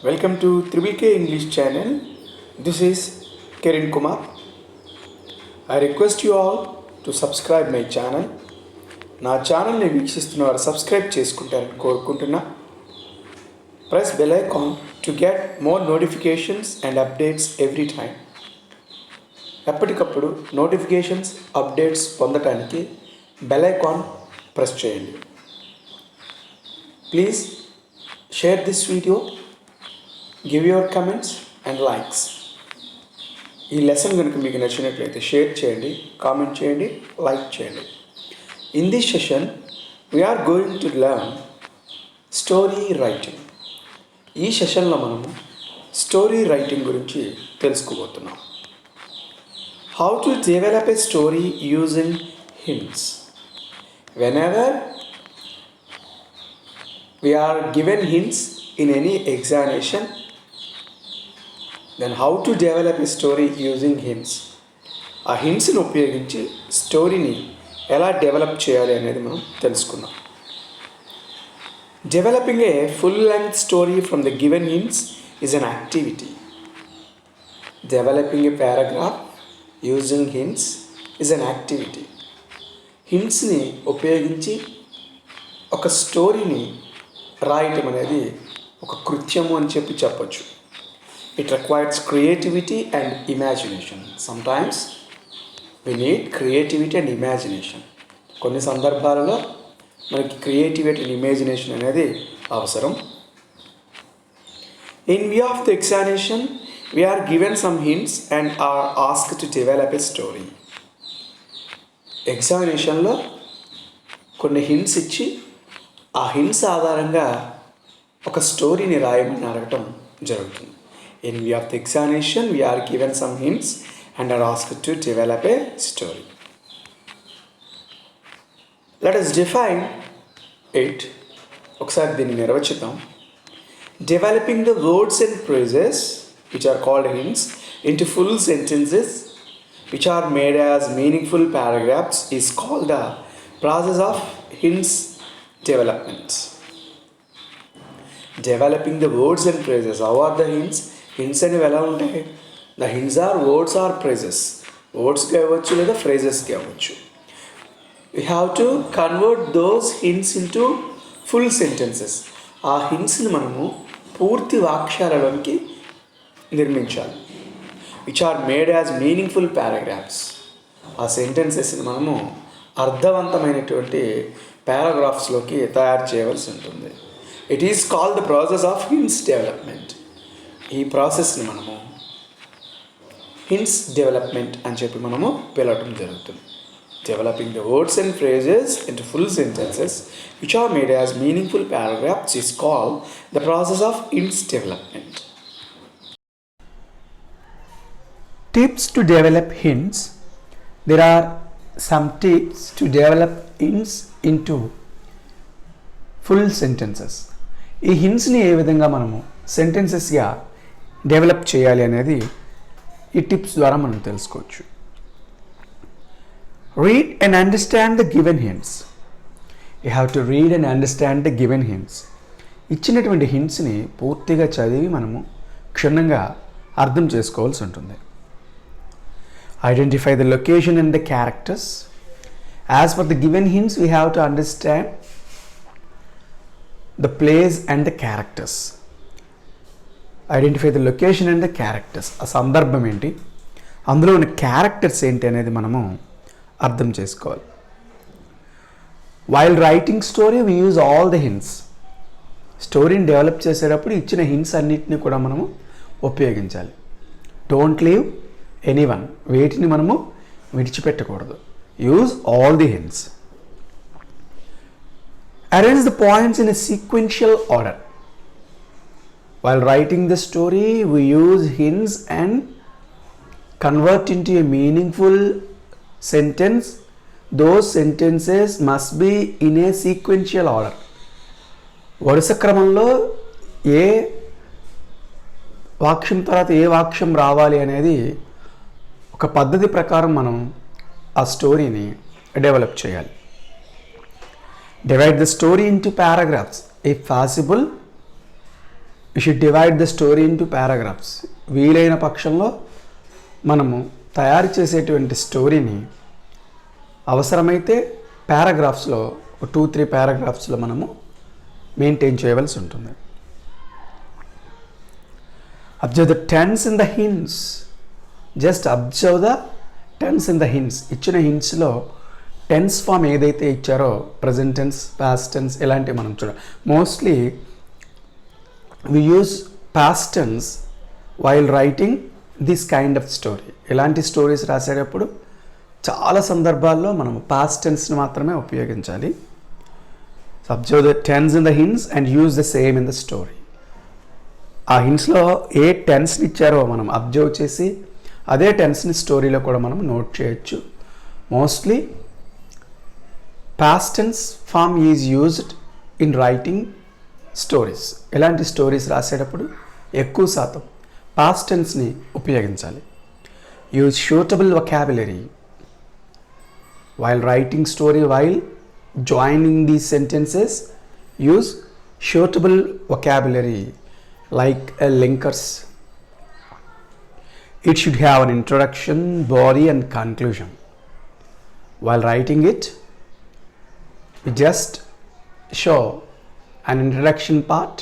Welcome to Triple K English channel. This is Kiran Kumar. I request you all to subscribe my channel. నా ఛానల్ని వీక్షిస్తున్న వారు subscribe చేసుకుంటారని కోరుకుంటున్నా. Press bell icon to get more notifications and updates every time. ఎప్పటికప్పుడు notifications updates పొందటానికి bell icon press చేయండి. Please share this video. Give your comments and likes. ఈ లెసన్ కనుక మీకు నచ్చినట్లయితే షేర్ చేయండి, కామెంట్ చేయండి, లైక్ చేయండి. In this session we're going to learn story writing. ఈ సెషన్లో మనము స్టోరీ రైటింగ్ గురించి తెలుసుకోబోతున్నాం. How to develop a story using hints. Whenever we are given hints in any examination, then how to develop a story using hints. ఆ హింట్స్ని ఉపయోగించి స్టోరీని ఎలా develop చేయాలి అనేది మనం తెలుసుకుందాం. Developing a full length story from the given hints is an activity. Developing a paragraph using hints is an activity. హింట్స్ని ఉపయోగించి ఒక స్టోరీని రాయటం అనేది ఒక కృత్యము అని చెప్పొచ్చు. It requires creativity and imagination. Sometimes we need creativity and imagination. కొన్ని సందర్భాలలో మనకి క్రియేటివిటీ అండ్ ఇమాజినేషన్ అనేది అవసరం. In view of the examination, we are given some hints and are asked to develop a story. ఎగ్జామినేషన్లో కొన్ని hints ఇచ్చి ఆ hints ఆధారంగా ఒక స్టోరీని రాయమని అడగటం జరుగుతుంది. In view of the examination, we are given some hints and are asked to develop a story. Let us define it. ఒకసారి దీన్ని నిర్వచిద్దాం. Developing the words and phrases, which are called hints, into full sentences, which are made as meaningful paragraphs, is called the process of hints development. Developing the words and phrases. How are the hints? Hints అనేవి ఎలా ఉంటాయి? The hints are words or phrases. వర్డ్స్కి అవ్వచ్చు లేదా ఫ్రేజెస్కి అవ్వచ్చు. We have to convert those hints into full sentences. ఆ హింట్స్ని మనము పూర్తి వాక్యాలలోకి నిర్మించాలి. Which are made as meaningful paragraphs. ఆ సెంటెన్సెస్ని మనము అర్థవంతమైనటువంటి పారాగ్రాఫ్స్లోకి తయారు చేయవలసి ఉంటుంది. It is called the process of hints development. ఈ ప్రాసెస్ని మనము హింట్స్ డెవలప్మెంట్ అని చెప్పి మనము పిలవటం జరుగుతుంది. Developing the words and phrases into full sentences which are made as meaningful paragraphs is called the process of hints development. Tips to develop hints. There are some tips to develop hints into full sentences. ఈ హింట్స్ని ఏ విధంగా మనము సెంటెన్సెస్గా develop చేయాలి అనేది ఈ tips ద్వారా మనం తెలుసుకోవచ్చు. Read and understand the given hints. You have to read and understand the given hints. ఇచ్చినటువంటి హింట్స్ని పూర్తిగా చదివి మనము క్షుణ్ణంగా అర్థం చేసుకోవాల్సి ఉంటుంది. Identify the location and the characters. As for the given hints we have to understand the place and the characters. Identify the location and the characters. ఆ సందర్భం ఏంటి, అందులో ఉన్న క్యారెక్టర్స్ ఏంటి అనేది మనము అర్థం చేసుకోవాలి. While writing story we use all the hints. స్టోరీని డెవలప్ చేసేటప్పుడు ఇచ్చిన హింట్స్ అన్నిటిని కూడా మనము ఉపయోగించాలి. Don't leave anyone. వేటిని మనము విడిచిపెట్టకూడదు. Use all the hints. Arrange the points in a sequential order. While writing the story, we use hints and convert into a meaningful sentence. Those sentences must be in a sequential order. వరుస క్రమంలో ఏ వాక్యం తర్వాత ఏ వాక్యం రావాలి అనేది ఒక పద్ధతి ప్రకారం మనం ఆ స్టోరీని డెవలప్ చేయాలి. Divide the story into paragraphs if possible. You should divide the story into paragraphs. వీలైన పక్షంలో మనము తయారు చేసేటువంటి స్టోరీని అవసరమైతే పారాగ్రాఫ్స్లో 2-3 పారాగ్రాఫ్స్లో మనము మెయింటైన్ చేయవలసి ఉంటుంది. Observe the tense in the hints. Just observe the tense in the hints. ఇచ్చిన హింట్స్లో టెన్స్ ఫామ్ ఏదైతే ఇచ్చారో ప్రజెంట్ టెన్స్, పాస్ట్ టెన్స్ ఇలాంటివి మనం చూడాలి. Mostly we use past tense while writing this kind of story. ఇలాంటి స్టోరీస్ రాసేటప్పుడు చాలా సందర్భాల్లో మనం పాస్ట్ టెన్స్ని మాత్రమే ఉపయోగించాలి. Observe the tense in the hints and use the same in the story. ఆ హింట్స్లో ఏ టెన్స్ని ఇచ్చారో మనం అబ్జర్వ్ చేసి అదే టెన్స్ని స్టోరీలో కూడా మనం నోట్ చేయొచ్చు. Mostly past tense form is used in writing stories. ఇలాంటి స్టోరీస్ రాసేటప్పుడు ఎక్కువ శాతం పాస్ట్ టెన్స్ని ఉపయోగించాలి. Use suitable vocabulary while writing story. While joining these sentences use suitable vocabulary like linkers. It should have an introduction, body and conclusion. While writing it, we just show an introduction part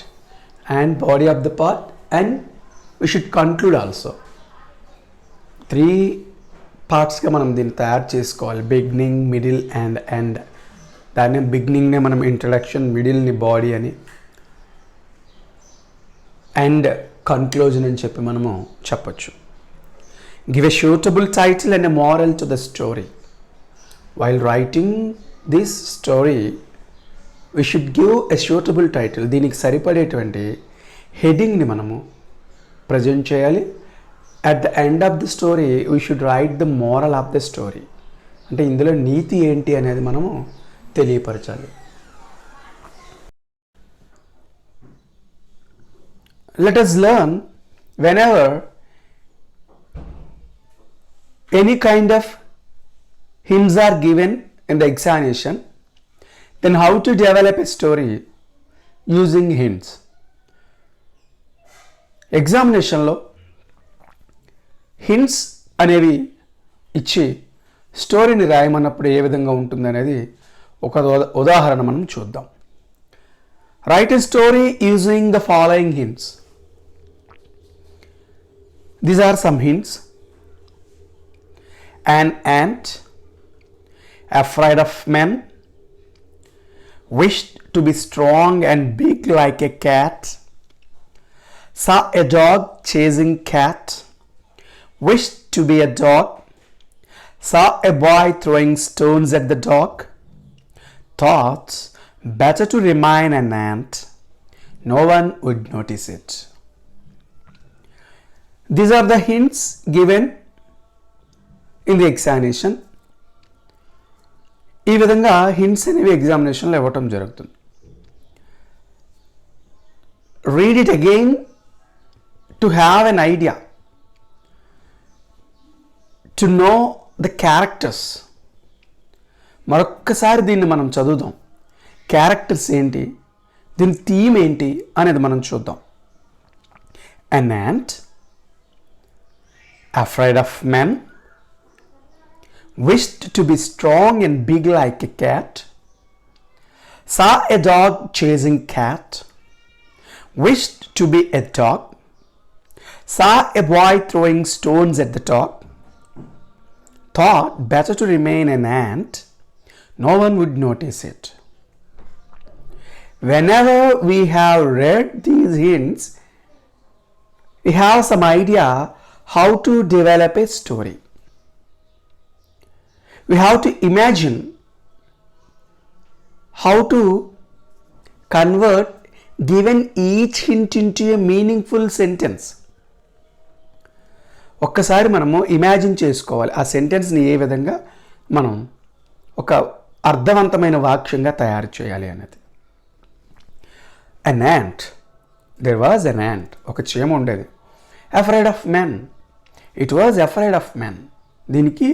and body of the part, and we should conclude also. 3 పార్ట్స్గా మనం దీన్ని తయారు చేసుకోవాలి. Beginning, middle and end. దాన్ని బిగినింగ్నే మనం introduction, మిడిల్ని body అని, and conclusion అని చెప్పి మనము చెప్పచ్చు. Give a suitable title and a moral to the story. While writing this story we should give a suitable title. దీనికి సరిపడేటువంటి హెడ్డింగ్ని మనము ప్రజెంట్ చేయాలి. At the end of the story we should write the moral of the story. అంటే ఇందులో నీతి ఏంటి అనేది మనము తెలియపరచాలి. Let us learn whenever any kind of hints are given in the examination, then how to develop a story using hints. ఎగ్జామినేషన్లో hints అనేవి ఇచ్చి స్టోరీని రాయమన్నప్పుడు ఏ విధంగా ఉంటుంది అనేది ఒక ఉదాహరణ మనం చూద్దాం. Write a story using the following hints. These are some hints. An ant, afraid of men, wished to be strong and big like a cat, saw a dog chasing cat, wished to be a dog, saw a boy throwing stones at the dog, thought better to remain an ant, no one would notice it. These are the hints given in the examination. ఈ విధంగా hints అనేవి ఎగ్జామినేషన్లో ఇవ్వటం జరుగుతుంది. Read it again to have an idea, to know the characters. మరొక్కసారి దీన్ని మనం చదువుదాం. క్యారెక్టర్స్ ఏంటి, దీని థీమ్ ఏంటి అనేది మనం చూద్దాం. An ant, afraid of men, wished to be strong and big like a cat, saw a dog chasing cat, wished to be a dog, saw a boy throwing stones at the dog, thought better to remain an ant, no one would notice it. Whenever we have read these hints, we have some idea how to develop a story. We have to imagine how to convert given each hint into a meaningful sentence. ఒక్కసారి మనము imagine చేసుకోవాలి ఆ సెంటెన్స్ని ఏ విధంగా మనం ఒక అర్థవంతమైన వాక్యంగా తయారు చేయాలి అనేది. An ant. There was an ant. ఒక చీమ ఉండేది. Afraid of men. It was afraid of men. దీనికి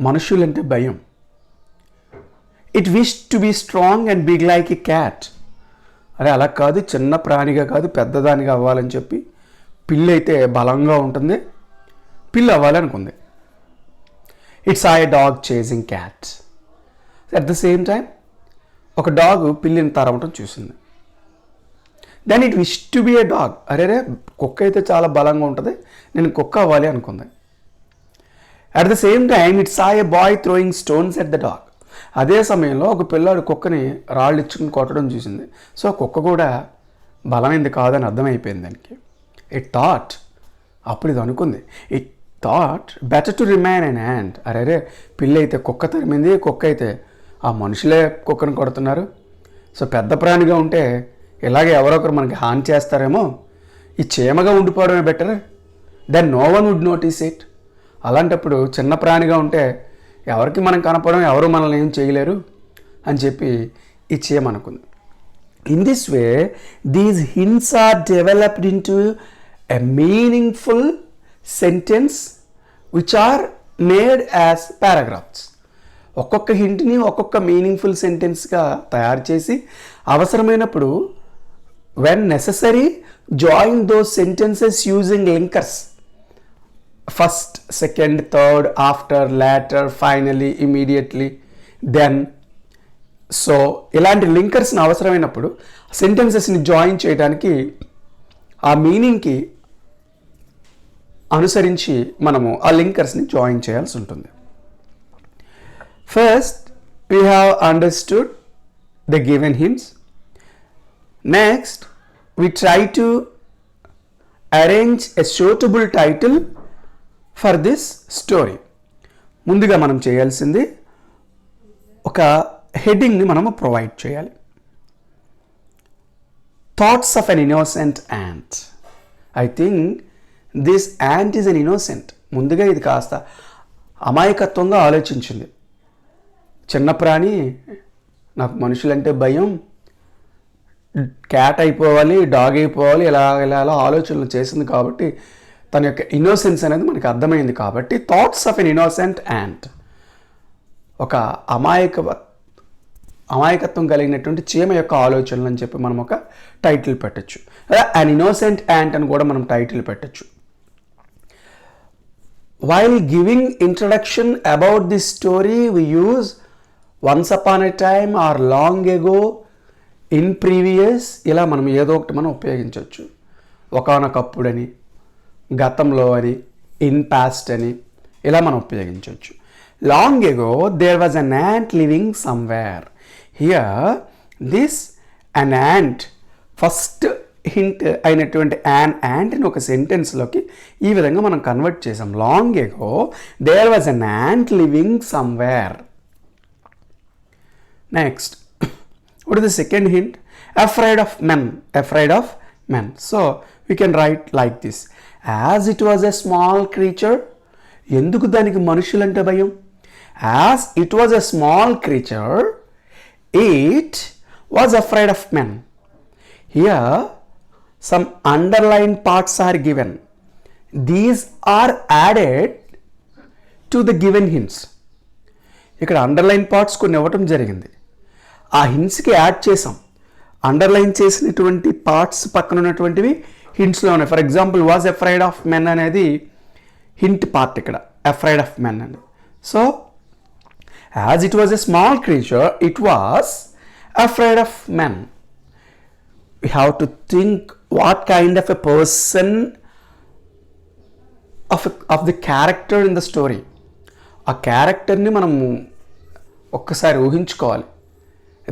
మనుషులంటే భయం. It wished to be strong and big like a cat. అరే అలా కాదు, చిన్న ప్రాణిగా కాదు పెద్దదానిగా అవ్వాలని చెప్పి పిల్లి అయితే బలంగా ఉంటుంది, పిల్లి అవ్వాలనుకుంది. It's I dog chasing cat. At the same time ఒక డాగ్ పిల్లిని తరమటం చూసింది. Then it wish to be a dog. అరే కుక్క అయితే చాలా బలంగా ఉంటుంది, నేను కుక్క అవ్వాలి అనుకుంది. At the same time it's I a boy throwing stones at the dog. అదే సమయంలో ఒక పిల్లాడు కుక్కని రాళ్ళు ఇచ్చుకుని కొట్టడం చూసింది. సో కుక్క కూడా బలమైంది కాదని అర్థమైపోయింది దానికి. ఇట్ థాట్, అప్పుడు ఇది అనుకుంది, it thought better to remain an ant. అరే పిల్లి అయితే కుక్క తరిమింది, కుక్క అయితే ఆ మనుషులే కుక్కను కొడుతున్నారు. సో పెద్ద ప్రాణిగా ఉంటే ఇలాగే ఎవరొకరు మనకి హాని చేస్తారేమో, ఈ చీమగా ఉండిపోవడమే better, then no one would notice it. అలాంటప్పుడు చిన్న ప్రాణిగా ఉంటే ఎవరికి మనం కనపడడం, ఎవరు మనల్ని ఏం చేయలేరు అని చెప్పి ఈ చీమ అనుకుంది. In this way these hints are developed into a meaningful sentence which are made as paragraphs. ఒక్కొక్క హింట్ని ఒక్కొక్క మీనింగ్ఫుల్ సెంటెన్స్గా తయారు చేసి అవసరమైనప్పుడు when necessary join those sentences using linkers, first, second, third, after, later, finally, immediately, then. So ఇలాంటి లింకర్స్ని అవసరమైనప్పుడు సెంటెన్సెస్ని join చేయడానికి ఆ మీనింగ్కి అనుసరించి మనము ఆ లింకర్స్ని జాయిన్ చేయాల్సి ఉంటుంది. First we have understood the given hints. Next, we try to arrange a suitable title for this story. ముందుగా మనం చేయాల్సింది ఒక హెడ్డింగ్ని మనము ప్రొవైడ్ చేయాలి. Thoughts of an innocent ant. I think this ant is an innocent. ముందుగా ఇది కాస్త అమాయకత్వంగా ఆలోచించింది. చిన్న ప్రాణి, నాకు మనుషులంటే భయం, క్యాట్ అయిపోవాలి, డాగ్ అయిపోవాలి, ఇలా ఇలా ఇలా ఆలోచనలు చేసింది కాబట్టి తన యొక్క ఇన్నోసెన్స్ అనేది మనకి అర్థమైంది కాబట్టి thoughts of an innocent ant, ఒక అమాయకత్వం కలిగినటువంటి చీమ యొక్క ఆలోచనలు అని చెప్పి మనం ఒక టైటిల్ పెట్టచ్చు. అన్ ఇన్నోసెంట్ యాంట్ అని కూడా మనం టైటిల్ పెట్టచ్చు. While giving introduction about this story we use once upon a time or long ago, in previous, ఇలా మనం ఏదో ఒకటి మనం ఉపయోగించవచ్చు. ఒకానొకప్పుడని, గతంలో అని, ఇన్ పాస్ట్ అని ఇలా మనం ఉపయోగించవచ్చు. Long ago there was an ant living somewhere. Here this an ant, first hint అయినటువంటి యాన్ యాంట్ని ఒక సెంటెన్స్లోకి ఈ విధంగా మనం కన్వర్ట్ చేసాం. Long ago there was an ant living somewhere. Next, what is the second hint? Afraid of men. Afraid of men. So we can write like this. As it was a small creature. ఎందుకు దానికి మనుషులంటే భయం? As it was a small creature, it was afraid of men. Here some underlined parts are given. These are added to the given hints. ఇక్కడ underline parts కొన్ని ఇవ్వటం జరిగింది, ఆ హింట్స్కి add చేసాం. అండర్లైన్ చేసినటువంటి పార్ట్స్ పక్కన ఉన్నటువంటివి హింట్స్లో ఉన్నాయి. For example was afraid of men అనేది హింట్ పార్ట్ ఇక్కడ, అఫ్రైడ్ ఆఫ్ మెన్ అని. So as it was a small creature it was afraid of men. We have to think what kind of a person of the character in the story. ఆ క్యారెక్టర్ని మనము ఒక్కసారి ఊహించుకోవాలి.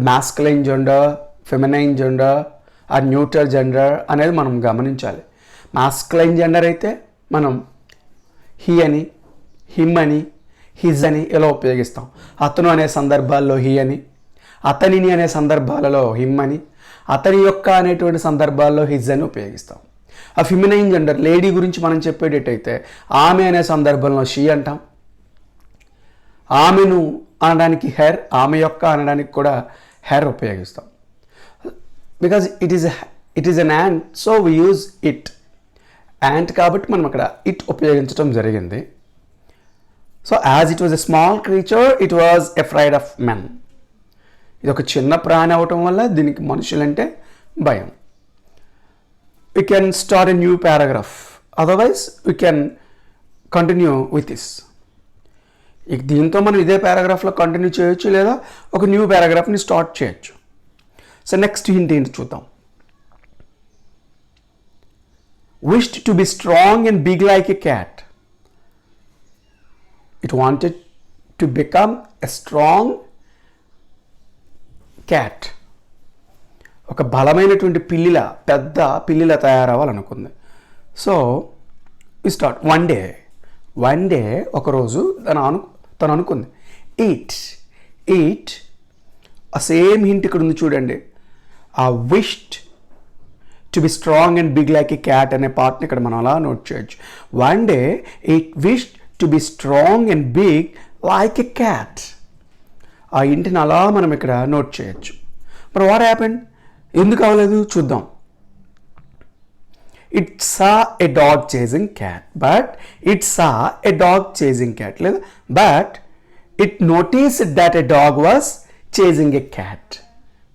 Masculine gender, feminine gender, ఆ neutral gender అనేది మనం గమనించాలి. Masculine gender అయితే మనం హీ అని, హిమ్ అని, హిజ్ అని ఇలా ఉపయోగిస్తాం. అతను అనే సందర్భాల్లో హీ అని, అతనిని అనే సందర్భాలలో హిమ్ అని, అతని యొక్క అనేటువంటి సందర్భాల్లో హిజ్ అని ఉపయోగిస్తాం. ఆ ఫెమినైన్ జెండర్ లేడీ గురించి మనం చెప్పేటట్టయితే ఆమె అనే సందర్భంలో షీ అంటాం. ఆమెను అనడానికి హెర్, ఆమె యొక్క అనడానికి కూడా హెర్ ఉపయోగిస్తాం. Because it is an ant, so we use it. Ant కాబట్టి మనం అక్కడ ఇట్ ఉపయోగించడం జరిగింది. So as it was a small creature it was afraid of men. ఇది ఒక చిన్న ప్రాణి అవటం వల్ల దీనికి మనుషులంటే భయం. We can start a new paragraph. Otherwise, we can continue with this. ఇక దీంతో మనం ఇదే పారాగ్రాఫ్లో కంటిన్యూ చేయొచ్చు, లేదా ఒక న్యూ పారాగ్రాఫ్ని స్టార్ట్ చేయొచ్చు. సో నెక్స్ట్ హింట్ ఏంటి చూద్దాం. wished to be strong and big like a cat. It wanted to become a strong cat. ఒక బలమైనటువంటి పిల్లిలా, పెద్ద పిల్లిలా తయారవ్వాలనుకుంది. So we start. One day ఒకరోజు తను అనుకుంది ఈట్ ఆ సేమ్ హింట్ ఇక్కడ ఉంది చూడండి. ఆ wished to be strong and big like a cat అనే పార్ట్ని ఇక్కడ మనం అలా నోట్ చేయొచ్చు. One day it wished to be strong and big like a cat. ఆ ఇంటిని అలా మనం ఇక్కడ నోట్ చేయొచ్చు. మరి వాట్ హ్యాపెండ్? ఎందుకు అవ్వలేదు చూద్దాం. It saw a dog chasing cat, but లేదా but it noticed that a dog was chasing a cat.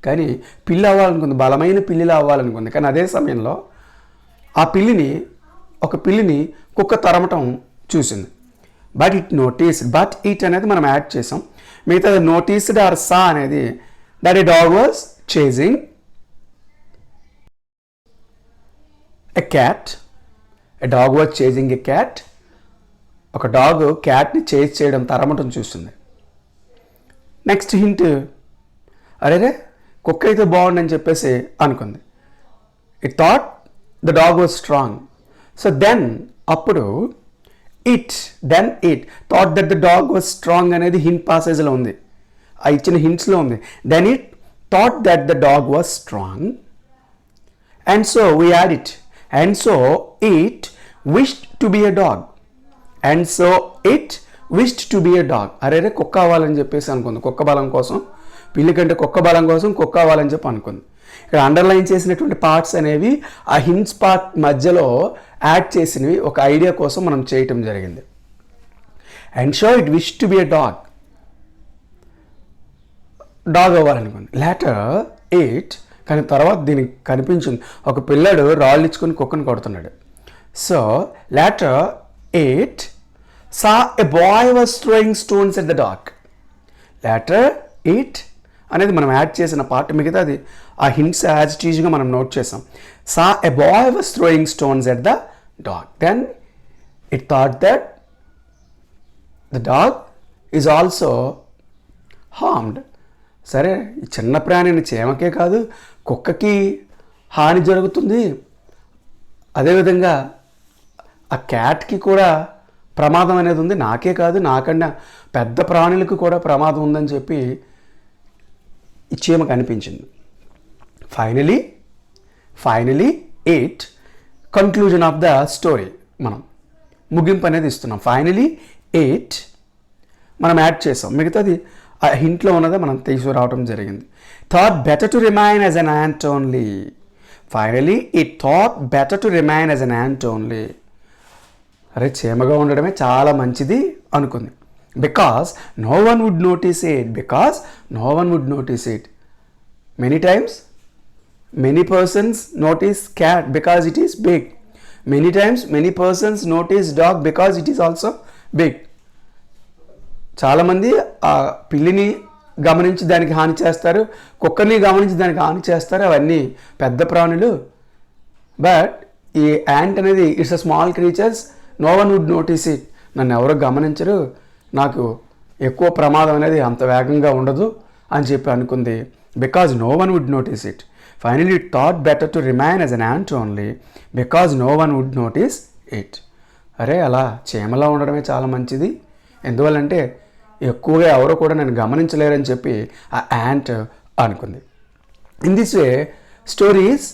కానీ పిల్లి అవ్వాలనుకుంది, బలమైన పిల్లిలా అవ్వాలనుకుంది. కానీ అదే సమయంలో ఆ ఒక పిల్లిని కుక్క తరమటం చూసింది. బట్ ఇట్ అనేది మనం యాడ్ చేసాం. మిగతా నోటీస్డ్ ఆర్ సా అనేది that a dog was chasing a cat. A dog was chasing a cat. ఒక డాగ్ క్యాట్ని చేజ్ చేయడం, తరమటం చూస్తుంది. నెక్స్ట్ హింట్, అరేరే కుక్క అయితే బాగుండని చెప్పేసి అనుకుంది. It thought the dog was strong. So then అప్పుడు it thought that the dog was strong అనేది హింట్ పాసేజ్లో ఉంది, ఆ ఇచ్చిన హింట్స్లో ఉంది. Then it thought that the dog was strong and so we add it. And so it wished to be a dog. అరేరే కుక్క అవ్వాలని చెప్పేసి అనుకుంది. కుక్క బలం కోసం, పిల్లి కంటే కుక్క బలం కోసం కుక్క అవ్వాలని చెప్పి అనుకుంది. ఇక్కడ అండర్లైన్ చేసినటువంటి పార్ట్స్ అనేవి ఆ హింట్స్ పార్ట్ మధ్యలో యాడ్ చేసినవి ఒక ఐడియా కోసం మనం చేయటం జరిగింది. And so it wish to be a dog అవ్వాలనుకుంది. లేటర్ ఇట్, కానీ తర్వాత దీనికి కనిపించింది ఒక పిల్లడు రాళ్ళు ఇచ్చుకొని కుక్కను కొడుతున్నాడు. So later it saw a boy was throwing stones at the dog. Later it అనేది మనం యాడ్ చేసిన పార్ట్, మిగతా అది ఆ హింట్స్ యాజ్ ఇట్ ఈజ్గా మనం నోట్ చేసాం. Saw a boy was throwing stones at the dog. Then it thought that the dog is also harmed. సరే, ఈ చిన్న ప్రాణిని, చీమకే కాదు కుక్కకి హాని జరుగుతుంది, అదేవిధంగా ఆ క్యాట్కి కూడా ప్రమాదం అనేది ఉంది, నాకే కాదు నాకన్నా పెద్ద ప్రాణులకు కూడా ప్రమాదం ఉందని చెప్పి ఈ చీమకు అనిపించింది. Finally it conclusion of the story, మనం ముగింపు అనేది ఇస్తున్నాం. ఫైనలీ ఇట్ మనం యాడ్ చేసాం, మిగతాది ఆ హింట్లో ఉన్నదే మనం తీసుకురావడం జరిగింది. Thought better to remain as an ant only. Finally it thought better to remain as an ant only. అరే చీమగా ఉండడమే చాలా మంచిది అనుకుంది. Because no one would notice it. Many times many persons notice cat because it is big. Many times many persons notice dog because it is also big. చాలామంది ఆ పిల్లిని గమనించి దానికి హాని చేస్తారు, కుక్కని గమనించి దానికి హాని చేస్తారు, అవన్నీ పెద్ద ప్రాణులు. బట్ ఈ యాంట్ అనేది it's a small creatures, no one would notice it. నన్ను ఎవరో గమనించరు, నాకు ఎక్కువ ప్రమాదం అనేది అంత వేగంగా ఉండదు అని చెప్పి అనుకుంది. Because no one would notice it. Finally, it thought better to remain as an ant only because no one would notice it. అరే అలా చీమలా ఉండడమే చాలా మంచిది, ఎందువల్లంటే ఎక్కువగా ఎవరో కూడా నన్ను గమనించలేరని చెప్పి ఆ యాంట్ అనుకుంది. In this way story is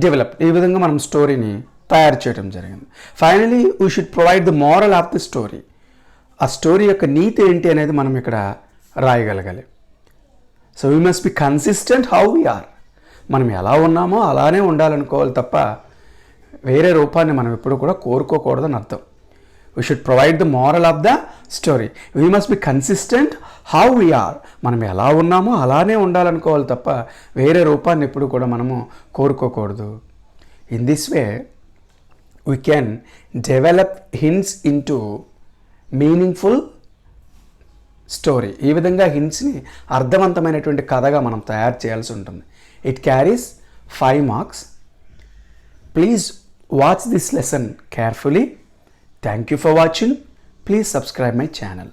develop. ఈ విధంగా మనం స్టోరీని తయారు చేయడం జరిగింది. Finally we should provide the moral of the story. ఆ స్టోరీ యొక్క నీతి ఏంటి అనేది మనం ఇక్కడ రాయగలగాలి. So we must be consistent how we are. మనం ఎలా ఉన్నామో అలానే ఉండాలనుకోవాలి తప్ప వేరే రూపాన్ని మనం ఎప్పుడు కూడా కోరుకోకూడదని అర్థం. We should provide the moral of the story. We must be consistent how we are. మనం ఎలా ఉన్నామో అలానే ఉండాలనుకోవాలి తప్ప వేరే రూపాన్ని ఎప్పుడు కూడా మనము కోరుకోకూడదు. In this way we can develop hints into meaningful story. ఈ విధంగా హింట్స్ని అర్థవంతమైనటువంటి కథగా మనం తయారు చేయాల్సి ఉంటుంది. It carries 5 marks. Please watch this lesson carefully. Thank you for watching. Please subscribe my channel.